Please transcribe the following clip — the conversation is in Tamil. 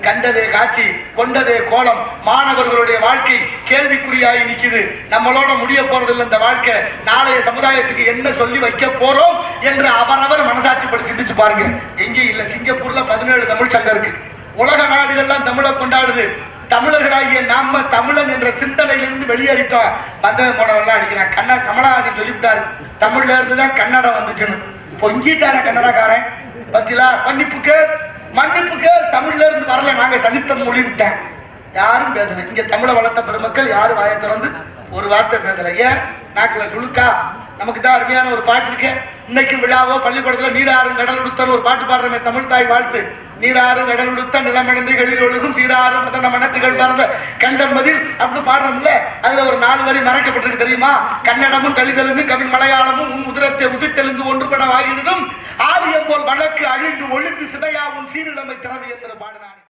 கண்டதே காட்சி கொண்டதே கோலம். மாணவர்களுடைய வாழ்க்கை கேள்விக்குறியாகி நிக்குது. நம்மளோட முடிய போறதில்லை இந்த வாழ்க்கை. நாளைய சமுதாயத்துக்கு என்ன சொல்லி வைக்க போறோம் என்று அவரவர் மனசாட்சிப்படி சிந்திச்சு பாருங்க. எங்கேயும் இல்ல, சிங்கப்பூர்ல 17 தமிழ் சங்கம் இருக்கு. உலக நாடுகள்லாம் தமிழை கொண்டாடுது. தமிழர்களாகிய நாம தமிழன் என்ற சிந்தனையிலிருந்து வெளியேறிட்டோம். மத மோடவெல்லாம் அடிக்கிறான். கமலஹாசன் சொல்லிவிட்டாரு, தமிழ்ல இருந்துதான் கன்னடம் வந்துச்சுன்னு. பொங்கிட்டார கன்னடக்காரன். பத்திலா மன்னிப்புக்கு மன்னிப்புக்கு தமிழ்ல இருந்து வரல, நாங்க தனித்த மொழி விட்டேன். யாரும் பேசல. இங்க தமிழை வளர்த்த பெருமக்கள் யாரும் வாயை திறந்து ஒரு வார்த்தை பேசல. ஏன்? நாக்குல சுழுக்கா? நமக்கு தான் அருமையான ஒரு பாட்டு இருக்கு. இன்னைக்கு விழாவோ பள்ளிக்கூடத்துல நீராறும் கடல் உடுத்தல் ஒரு பாட்டு பாடுறமே, தமிழ் தாய் வாழ்த்து. நீராறும் கடல் உடுத்த நிலமடைந்து எழில் ஒழுகும் சீராறும் மதன மனத்துகள் பறந்த கண்டன் மதில் அப்படின்னு பாடுறோம்ல. அதுல ஒரு 4 வரி மறைக்கப்பட்டிருக்கு தெரியுமா? கன்னடமும் கலிதலும் கவி மலையாளமும் உன் உதிரத்தை உதித்தெழுந்து ஒன்றுபட வாயினும் ஆரியம் போல் வழக்கு அழிந்து ஒழுங்கு சிதையாவும் சீரிழமை திறமை என்று பாடினான்.